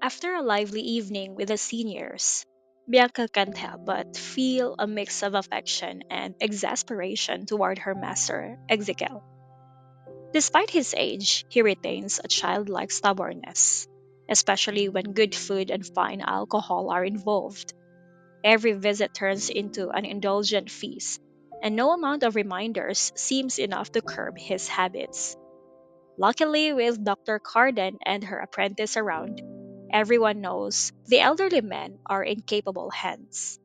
After a lively evening with the seniors, Bianca can't help but feel a mix of affection and exasperation toward her master, Ezekiel. Despite his age, he retains a childlike stubbornness, especially when good food and fine alcohol are involved. Every visit turns into an indulgent feast, and no amount of reminders seems enough to curb his habits. Luckily, with Dr. Carden and her apprentice around, everyone knows the elderly men are in capable hands.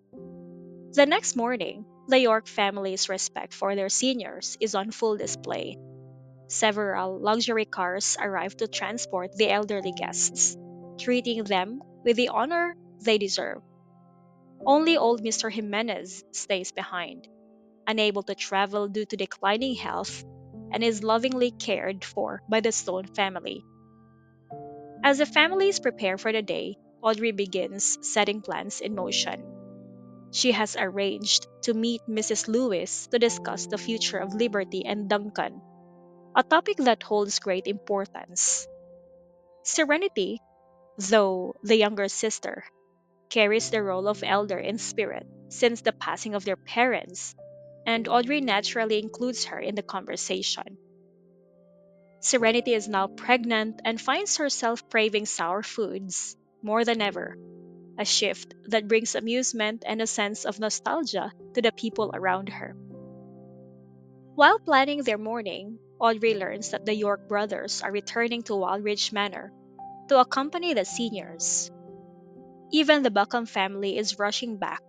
The next morning, the York family's respect for their seniors is on full display. Several luxury cars arrive to transport the elderly guests, treating them with the honor they deserve. Only old Mr. Jimenez stays behind, unable to travel due to declining health, and is lovingly cared for by the Stone family. As the families prepare for the day, Audrey begins setting plans in motion. She has arranged to meet Mrs. Lewis to discuss the future of Liberty and Duncan, a topic that holds great importance. Serenity, though the younger sister, carries the role of elder in spirit since the passing of their parents, and Audrey naturally includes her in the conversation. Serenity is now pregnant and finds herself craving sour foods more than ever, a shift that brings amusement and a sense of nostalgia to the people around her. While planning their morning, Audrey learns that the York brothers are returning to Wildridge Manor to accompany the seniors. Even the Buckham family is rushing back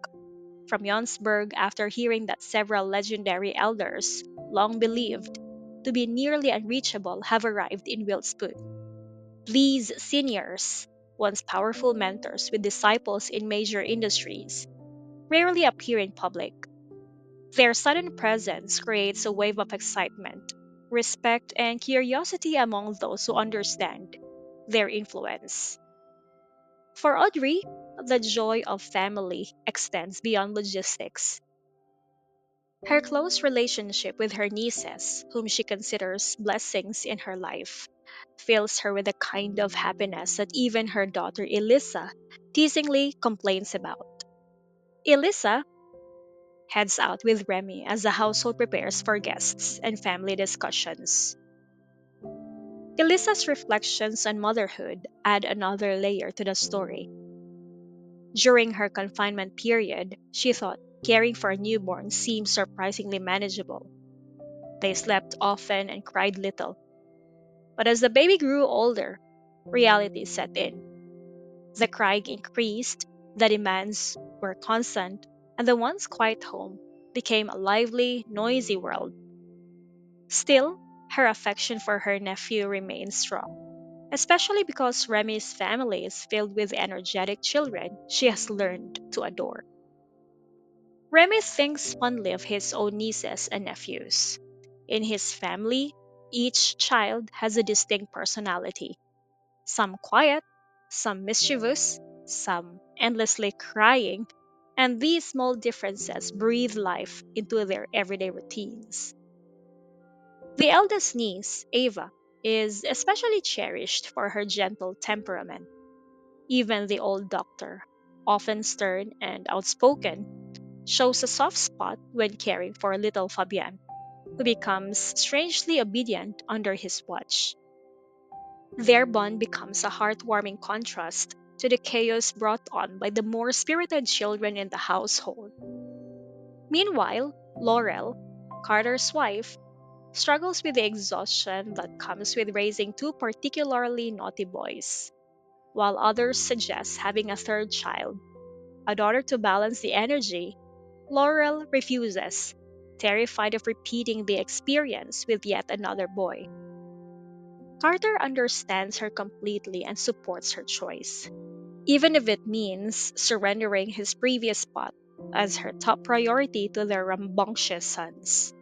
from Jonsburg after hearing that several legendary elders, long believed to be nearly unreachable, have arrived in Wiltsput. These seniors, once powerful mentors with disciples in major industries, rarely appear in public. Their sudden presence creates a wave of excitement, respect, and curiosity among those who understand their influence. For Audrey, the joy of family extends beyond logistics. Her close relationship with her nieces, whom she considers blessings in her life, fills her with a kind of happiness that even her daughter Elisa teasingly complains about. Elisa heads out with Remy as the household prepares for guests and family discussions. Elisa's reflections on motherhood add another layer to the story. During her confinement period, she thought caring for a newborn seemed surprisingly manageable. They slept often and cried little. But as the baby grew older, reality set in. The crying increased, the demands were constant, and the once quiet home became a lively, noisy world. Still, her affection for her nephew remains strong, especially because Remy's family is filled with energetic children she has learned to adore. Remy thinks fondly of his own nieces and nephews. In his family, each child has a distinct personality, some quiet, some mischievous, some endlessly crying, and these small differences breathe life into their everyday routines. The eldest niece, Ava, is especially cherished for her gentle temperament. Even the old doctor, often stern and outspoken, shows a soft spot when caring for little Fabian, who becomes strangely obedient under his watch. Their bond becomes a heartwarming contrast to the chaos brought on by the more spirited children in the household. Meanwhile, Laurel, Carter's wife, struggles with the exhaustion that comes with raising two particularly naughty boys, while others suggest having a third child, a daughter to balance the energy. Laurel refuses, terrified of repeating the experience with yet another boy. Carter understands her completely and supports her choice, even if it means surrendering his previous spot as her top priority to their rambunctious sons.